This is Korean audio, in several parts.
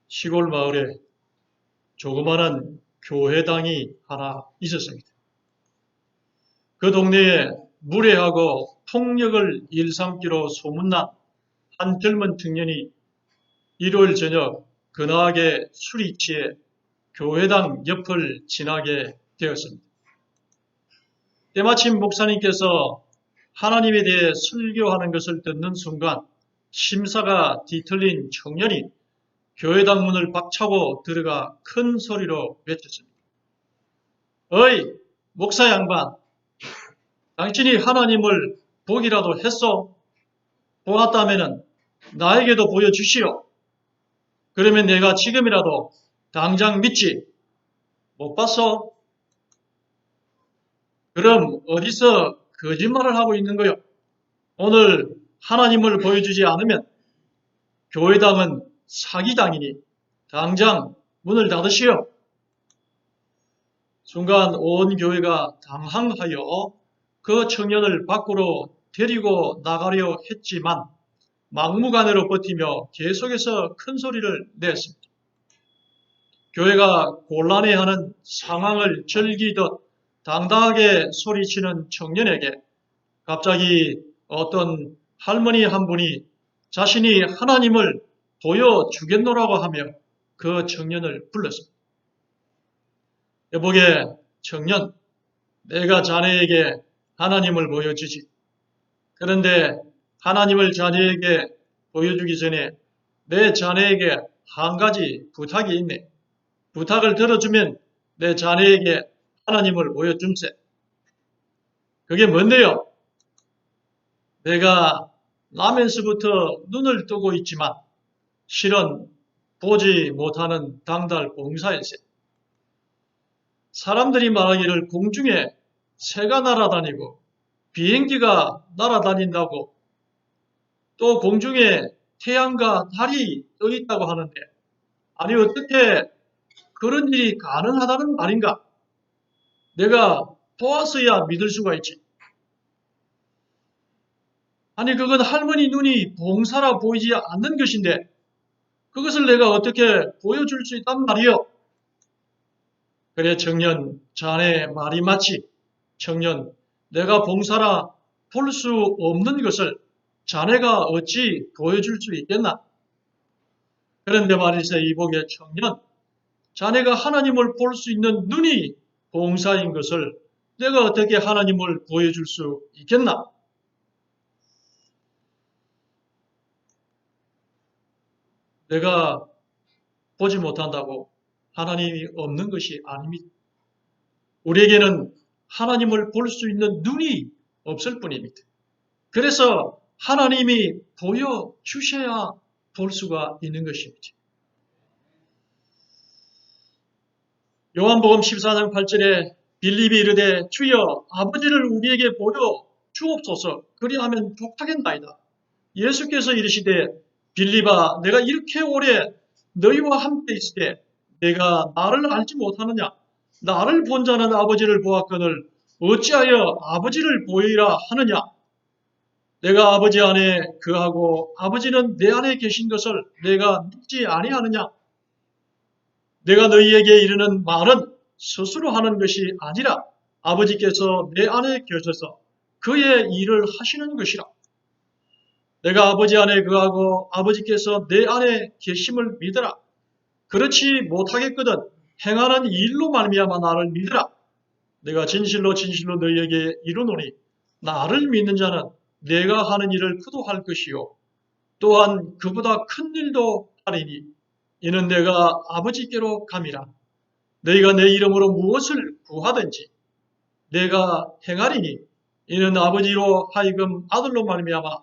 시골 마을에 조그마한 교회당이 하나 있었습니다. 그 동네에 무례하고 폭력을 일삼기로 소문난 한 젊은 청년이 일요일 저녁 근하게 술이 취해 교회당 옆을 지나게 되었습니다. 때마침 목사님께서 하나님에 대해 설교하는 것을 듣는 순간 심사가 뒤틀린 청년이 교회당 문을 박차고 들어가 큰 소리로 외쳤습니다. 어이, 목사 양반, 당신이 하나님을 보기라도 했소? 보았다면은 나에게도 보여주시오. 그러면 내가 지금이라도 당장 믿지. 못 봤어? 그럼 어디서 거짓말을 하고 있는 거요? 오늘 하나님을 보여주지 않으면 교회당은 사기당이니 당장 문을 닫으시오. 순간 온 교회가 당황하여 그 청년을 밖으로 데리고 나가려 했지만 막무가내로 버티며 계속해서 큰 소리를 냈습니다. 교회가 곤란해하는 상황을 즐기듯 당당하게 소리치는 청년에게 갑자기 어떤 할머니 한 분이 자신이 하나님을 보여주겠노라고 하며 그 청년을 불렀습니다. 여보게 청년, 내가 자네에게 하나님을 보여주지. 그런데 하나님을 자네에게 보여주기 전에 내 자네에게 한 가지 부탁이 있네. 부탁을 들어주면 내 자네에게 하나님을 보여줌세. 그게 뭔데요? 내가 나면서부터 눈을 뜨고 있지만 실은 보지 못하는 당달 봉사일세. 사람들이 말하기를 공중에 새가 날아다니고 비행기가 날아다닌다고 또 공중에 태양과 달이 떠 있다고 하는데 아니 어떻게 그런 일이 가능하다는 말인가? 내가 보았어야 믿을 수가 있지. 아니 그건 할머니 눈이 봉사라 보이지 않는 것인데 그것을 내가 어떻게 보여줄 수 있단 말이요? 그래 청년 자네 말이 맞지. 청년 내가 봉사라 볼 수 없는 것을 자네가 어찌 보여줄 수 있겠나? 그런데 말이세 이복의 청년 자네가 하나님을 볼 수 있는 눈이 봉사인 것을 내가 어떻게 하나님을 보여줄 수 있겠나? 내가 보지 못한다고 하나님이 없는 것이 아닙니다. 우리에게는 하나님을 볼 수 있는 눈이 없을 뿐입니다. 그래서 하나님이 보여주셔야 볼 수가 있는 것입니다. 요한복음 14장 8절에 빌립이 이르되 주여 아버지를 우리에게 보여 주옵소서 그리하면 좋하겠나이다. 예수께서 이르시되 빌립아 내가 이렇게 오래 너희와 함께 있을 때 내가 나를 알지 못하느냐? 나를 본 자는 아버지를 보았거늘 어찌하여 아버지를 보이라 하느냐? 내가 아버지 안에 거하고 아버지는 내 안에 계신 것을 내가 믿지 아니하느냐? 내가 너희에게 이르는 말은 스스로 하는 것이 아니라 아버지께서 내 안에 계셔서 그의 일을 하시는 것이라. 내가 아버지 안에 거하고 아버지께서 내 안에 계심을 믿으라. 그렇지 못하겠거든 행하는 일로 말미암아 나를 믿으라. 내가 진실로 진실로 너희에게 이르노니 나를 믿는 자는 내가 하는 일을 그도 할 것이요 또한 그보다 큰 일도 하리니 이는 내가 아버지께로 감이라. 너희가 내 이름으로 무엇을 구하든지 내가 행하리니 이는 아버지로 하여금 아들로 말미암아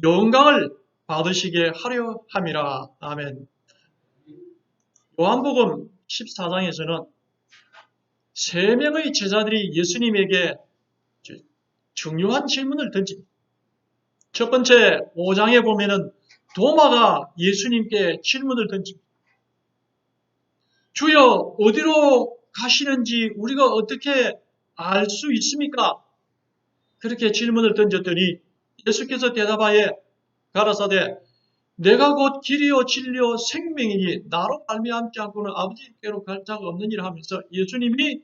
영광을 받으시게 하려 함이라. 아멘. 요한복음 14장에서는 3명의 제자들이 예수님에게 중요한 질문을 던집니다. 첫 번째 5장에 보면은 도마가 예수님께 질문을 던집니다. 주여 어디로 가시는지 우리가 어떻게 알 수 있습니까? 그렇게 질문을 던졌더니 예수께서 대답하여 가라사대 내가 곧 길이요 진리요 생명이니 나로 말미암지 않고는 아버지께로 갈 자가 없느니라 하면서 예수님이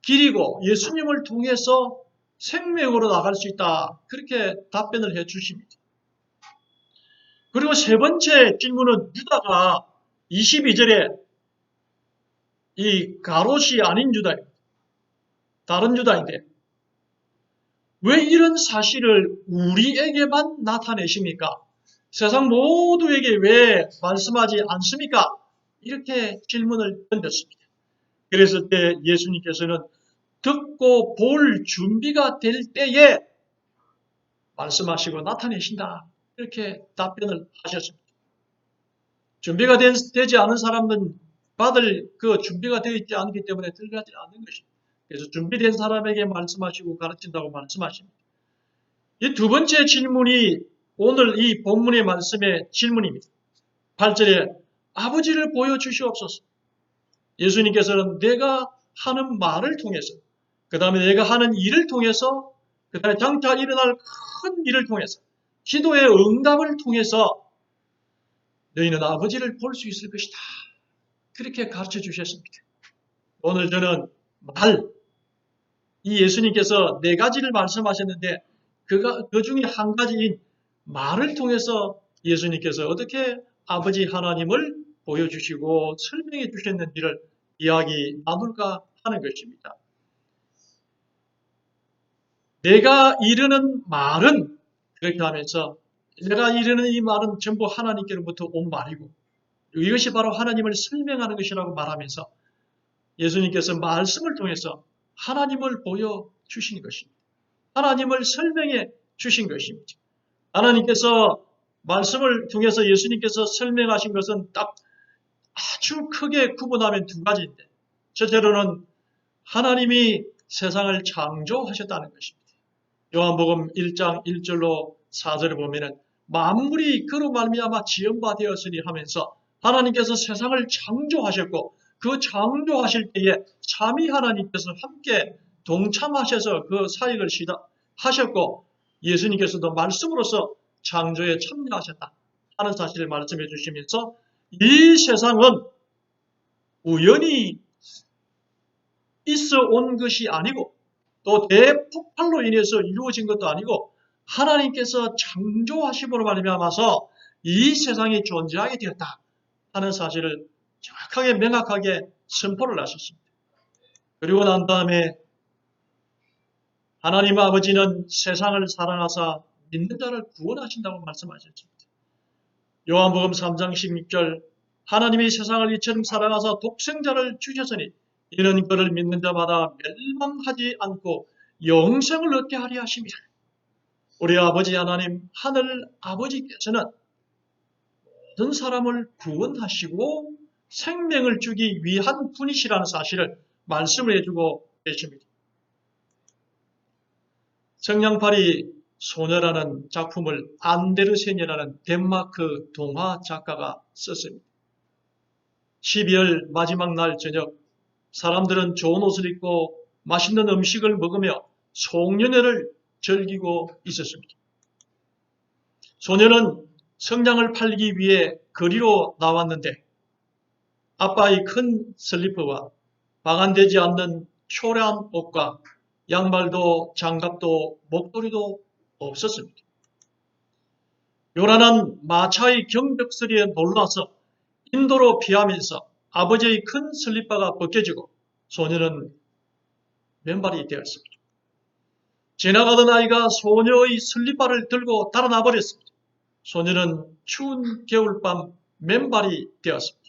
길이고 예수님을 통해서 생명으로 나갈 수 있다. 그렇게 답변을 해 주십니다. 그리고 세 번째 질문은 유다가 22절에 이 가롯이 아닌 유다입니다. 다른 유다인데 왜 이런 사실을 우리에게만 나타내십니까? 세상 모두에게 왜 말씀하지 않습니까? 이렇게 질문을 던졌습니다. 그래서 때 예수님께서는 듣고 볼 준비가 될 때에 말씀하시고 나타내신다. 이렇게 답변을 하셨습니다. 준비가 되지 않은 사람은 받을 그 준비가 되어 있지 않기 때문에 들어가지 않는 것입니다. 그래서 준비된 사람에게 말씀하시고 가르친다고 말씀하십니다. 이 두 번째 질문이 오늘 이 본문의 말씀의 질문입니다. 8절에 아버지를 보여주시옵소서. 예수님께서는 내가 하는 말을 통해서, 그 다음에 내가 하는 일을 통해서, 그 다음에 장차 일어날 큰 일을 통해서, 기도의 응답을 통해서 너희는 아버지를 볼 수 있을 것이다. 그렇게 가르쳐 주셨습니다. 오늘 저는 이 예수님께서 네 가지를 말씀하셨는데 그 중에 한 가지인 말을 통해서 예수님께서 어떻게 아버지 하나님을 보여주시고 설명해 주셨는지를 이야기 나눌까 하는 것입니다. 내가 이르는 말은 그렇게 하면서 내가 이르는 이 말은 전부 하나님께로부터 온 말이고 이것이 바로 하나님을 설명하는 것이라고 말하면서 예수님께서 말씀을 통해서 하나님을 보여주신 것입니다. 하나님을 설명해 주신 것입니다. 하나님께서 말씀을 통해서 예수님께서 설명하신 것은 딱 아주 크게 구분하면 두 가지인데 첫째로는 하나님이 세상을 창조하셨다는 것입니다. 요한복음 1장 1절로 4절에 보면은 만물이 그로 말미암아 지은 바 되었으니 하면서 하나님께서 세상을 창조하셨고 그 창조하실 때에 삼위 하나님께서 함께 동참하셔서 그 사역을 하셨고 예수님께서도 말씀으로서 창조에 참여하셨다 하는 사실을 말씀해 주시면서 이 세상은 우연히 있어 온 것이 아니고 또 대폭발로 인해서 이루어진 것도 아니고 하나님께서 창조하심으로 말미암아서 이 세상이 존재하게 되었다 하는 사실을 정확하게 명확하게 선포를 하셨습니다. 그리고 난 다음에 하나님 아버지는 세상을 사랑하사 믿는 자를 구원하신다고 말씀하셨습니다. 요한복음 3장 16절 하나님이 세상을 이처럼 사랑하사 독생자를 주셨으니 이는 그를 믿는 자마다 멸망하지 않고 영생을 얻게 하려 하심이라. 우리 아버지 하나님 하늘 아버지께서는 모든 사람을 구원하시고 생명을 주기 위한 분이시라는 사실을 말씀을 해주고 계십니다. 성냥팔이 소녀라는 작품을 안데르센이라는 덴마크 동화 작가가 썼습니다. 12월 마지막 날 저녁 사람들은 좋은 옷을 입고 맛있는 음식을 먹으며 송년회를 즐기고 있었습니다. 소녀는 성냥을 팔기 위해 거리로 나왔는데 아빠의 큰 슬리퍼와 방한되지 않는 초라한 옷과 양말도 장갑도 목도리도 없었습니다. 요란한 마차의 경적 소리에 놀라서 인도로 피하면서 아버지의 큰 슬리퍼가 벗겨지고 소녀는 맨발이 되었습니다. 지나가던 아이가 소녀의 슬리퍼를 들고 달아나 버렸습니다. 소녀는 추운 겨울밤 맨발이 되었습니다.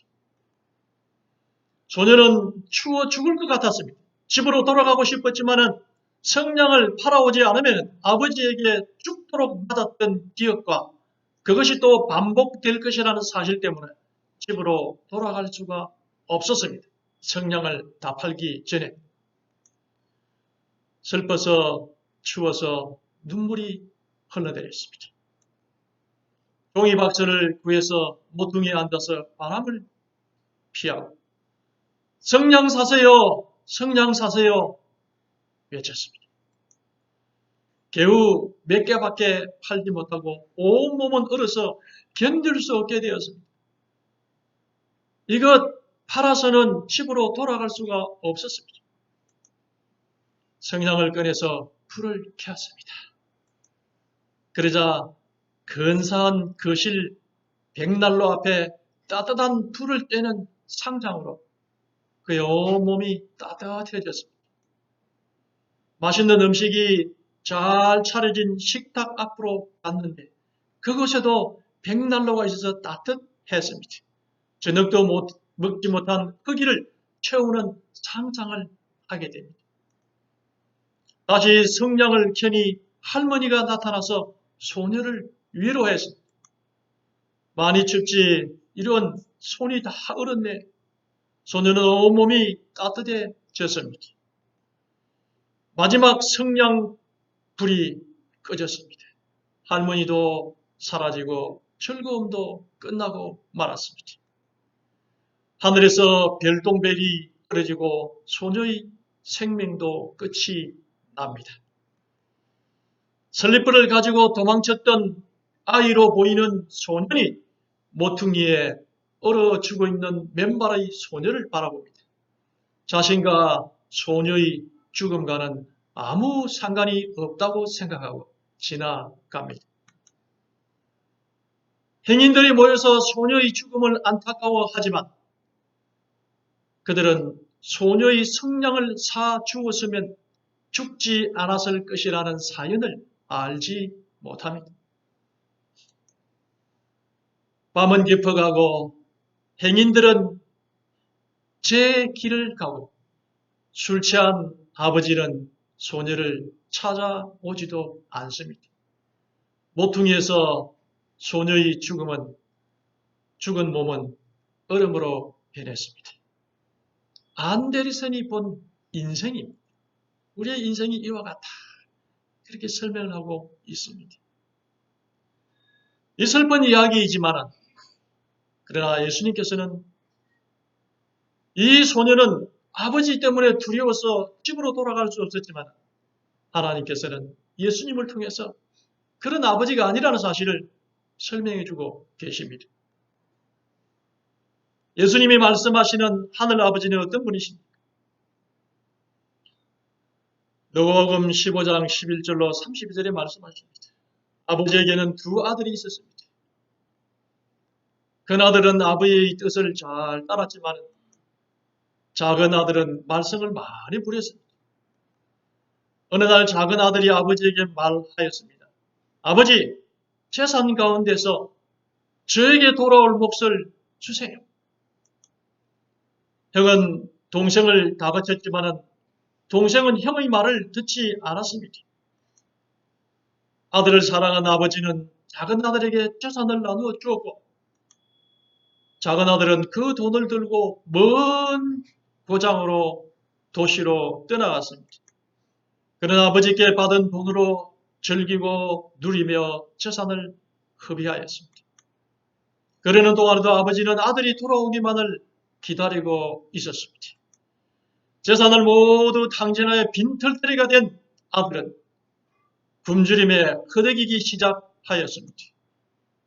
소녀는 추워 죽을 것 같았습니다. 집으로 돌아가고 싶었지만 성냥을 팔아오지 않으면 아버지에게 죽도록 맞았던 기억과 그것이 또 반복될 것이라는 사실 때문에 집으로 돌아갈 수가 없었습니다. 성냥을 다 팔기 전에. 슬퍼서 추워서 눈물이 흘러내렸습니다. 종이박스를 구해서 모퉁이에 앉아서 바람을 피하고 성냥 사세요, 성냥 사세요 외쳤습니다. 겨우 몇 개밖에 팔지 못하고 온몸은 얼어서 견딜 수 없게 되었습니다. 이것 팔아서는 집으로 돌아갈 수가 없었습니다. 성냥을 꺼내서 불을 켰습니다. 그러자 근사한 거실 벽난로 앞에 따뜻한 불을 떼는 상장으로 그의 온몸이 따뜻해졌습니다. 맛있는 음식이 잘 차려진 식탁 앞으로 갔는데 그곳에도 벽난로가 있어서 따뜻했습니다. 저녁도 먹지 못한 허기를 채우는 상상을 하게 됩니다. 다시 성냥을 켜니 할머니가 나타나서 소녀를 위로했습니다. 많이 춥지, 이런 손이 다 얼었네. 소녀는 온몸이 따뜻해졌습니다. 마지막 성냥 불이 꺼졌습니다. 할머니도 사라지고 즐거움도 끝나고 말았습니다. 하늘에서 별똥별이 떨어지고 소녀의 생명도 끝이 납니다. 설리불을 가지고 도망쳤던 아이로 보이는 소년이 모퉁이에 얼어 죽어 있는 맨발의 소녀를 바라봅니다. 자신과 소녀의 죽음과는 아무 상관이 없다고 생각하고 지나갑니다. 행인들이 모여서 소녀의 죽음을 안타까워하지만 그들은 소녀의 성냥을 사 주었으면 죽지 않았을 것이라는 사연을 알지 못합니다. 밤은 깊어가고 행인들은 제 길을 가고 술 취한 아버지는 소녀를 찾아오지도 않습니다. 모퉁이에서 소녀의 죽은 몸은 얼음으로 변했습니다. 안데르센이 본 인생입니다. 우리의 인생이 이와 같다. 그렇게 설명을 하고 있습니다. 이 슬픈 이야기이지만 그러나 예수님께서는 이 소녀는 아버지 때문에 두려워서 집으로 돌아갈 수 없었지만 하나님께서는 예수님을 통해서 그런 아버지가 아니라는 사실을 설명해 주고 계십니다. 예수님이 말씀하시는 하늘 아버지는 어떤 분이십니까? 누가복음 15장 11절로 32절에 말씀하십니다. 아버지에게는 두 아들이 있었습니다. 큰 아들은 아버지의 뜻을 잘 따랐지만 작은 아들은 말썽을 많이 부렸습니다. 어느 날 작은 아들이 아버지에게 말하였습니다. 아버지, 재산 가운데서 저에게 돌아올 몫을 주세요. 형은 동생을 다그쳤지만 동생은 형의 말을 듣지 않았습니다. 아들을 사랑한 아버지는 작은 아들에게 재산을 나누어 주었고 작은 아들은 그 돈을 들고 먼 고장으로 도시로 떠나갔습니다. 그는 아버지께 받은 돈으로 즐기고 누리며 재산을 허비하였습니다. 그러는 동안에도 아버지는 아들이 돌아오기만을 기다리고 있었습니다. 재산을 모두 탕진하여 빈털터리가 된 아들은 굶주림에 허덕이기 시작하였습니다.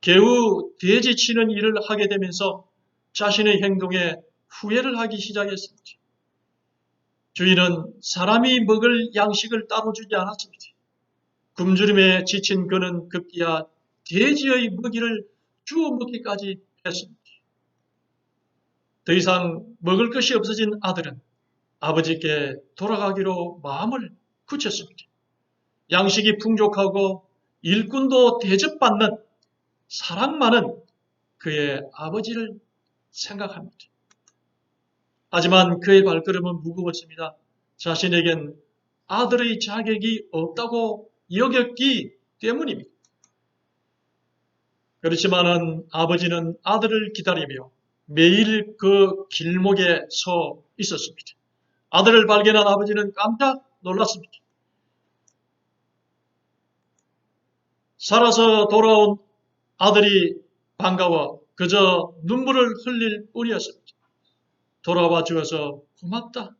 겨우 돼지치는 일을 하게 되면서 자신의 행동에 후회를 하기 시작했습니다. 주인은 사람이 먹을 양식을 따로 주지 않았습니다. 굶주림에 지친 그는 급기야 돼지의 먹이를 주워 먹기까지 했습니다. 더 이상 먹을 것이 없어진 아들은 아버지께 돌아가기로 마음을 굳혔습니다. 양식이 풍족하고 일꾼도 대접받는 사랑 많은 그의 아버지를 생각합니다. 하지만 그의 발걸음은 무거웠습니다. 자신에겐 아들의 자격이 없다고 여겼기 때문입니다. 그렇지만은 아버지는 아들을 기다리며 매일 그 길목에 서 있었습니다. 아들을 발견한 아버지는 깜짝 놀랐습니다. 살아서 돌아온 아들이 반가워 그저 눈물을 흘릴 뿐이었습니다. 돌아와 주어서 고맙다.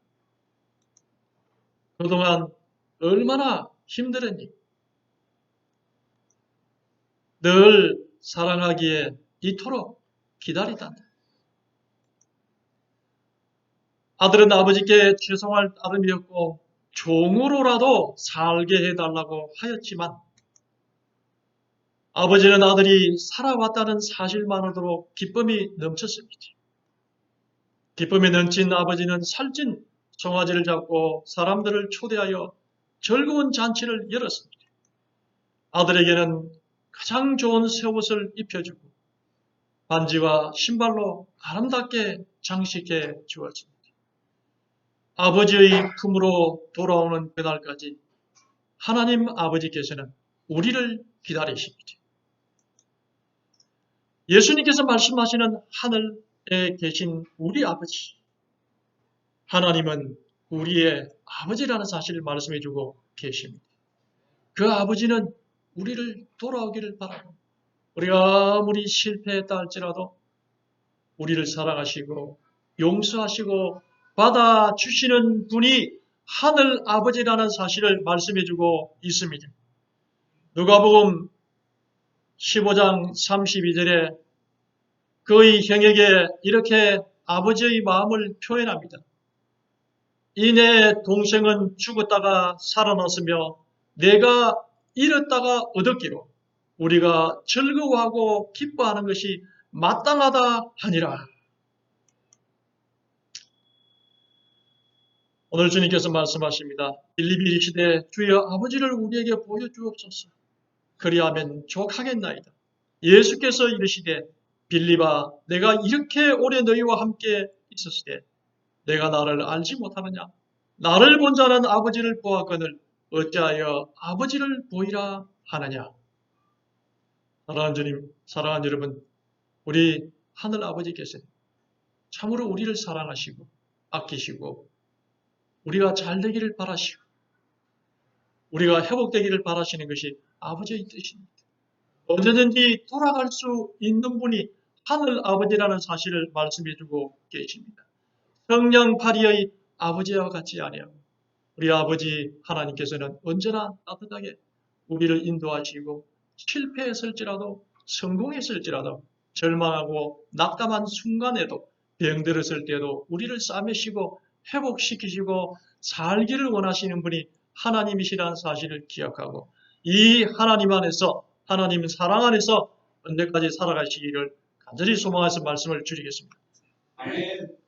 그동안 얼마나 힘들었니? 늘 사랑하기에 이토록 기다리단다. 아들은 아버지께 죄송할 따름이었고 종으로라도 살게 해달라고 하였지만 아버지는 아들이 살아왔다는 사실만으로도 기쁨이 넘쳤습니다. 기쁨이 넘친 아버지는 살찐 송아지를 잡고 사람들을 초대하여 즐거운 잔치를 열었습니다. 아들에게는 가장 좋은 새 옷을 입혀주고 반지와 신발로 아름답게 장식해 주었습니다. 아버지의 품으로 돌아오는 그날까지 하나님 아버지께서는 우리를 기다리십니다. 예수님께서 말씀하시는 하늘에 계신 우리 아버지, 하나님은 우리의 아버지라는 사실을 말씀해주고 계십니다. 그 아버지는 우리를 돌아오기를 바라고 우리가 아무리 실패했다 할지라도 우리를 사랑하시고 용서하시고 받아주시는 분이 하늘 아버지라는 사실을 말씀해주고 있습니다. 누가복음 15장 32절에 그의 형에게 이렇게 아버지의 마음을 표현합니다. 이내 동생은 죽었다가 살아났으며 내가 잃었다가 얻었기로 우리가 즐거워하고 기뻐하는 것이 마땅하다 하니라. 오늘 주님께서 말씀하십니다. 빌립이 이르시되 주여 아버지를 우리에게 보여주옵소서. 그리하면 족하겠나이다. 예수께서 이르시되 빌립아 내가 이렇게 오래 너희와 함께 있었을 때 내가 나를 알지 못하느냐? 나를 본 자는 아버지를 보았거늘 어찌하여 아버지를 보이라 하느냐? 사랑하는 주님, 사랑하는 여러분, 우리 하늘 아버지께서 참으로 우리를 사랑하시고 아끼시고 우리가 잘 되기를 바라시고 우리가 회복되기를 바라시는 것이 아버지의 뜻입니다. 언제든지 돌아갈 수 있는 분이 하늘 아버지라는 사실을 말씀해주고 계십니다. 성령 파리의 아버지와 같지 아니하고 우리 아버지 하나님께서는 언제나 따뜻하게 우리를 인도하시고 실패했을지라도 성공했을지라도 절망하고 낙담한 순간에도 병들었을 때도 우리를 싸매시고 회복시키시고 살기를 원하시는 분이 하나님이시라는 사실을 기억하고 이 하나님 안에서 하나님 사랑 안에서 언제까지 살아가시기를 간절히 소망해서 말씀을 드리겠습니다. 아멘.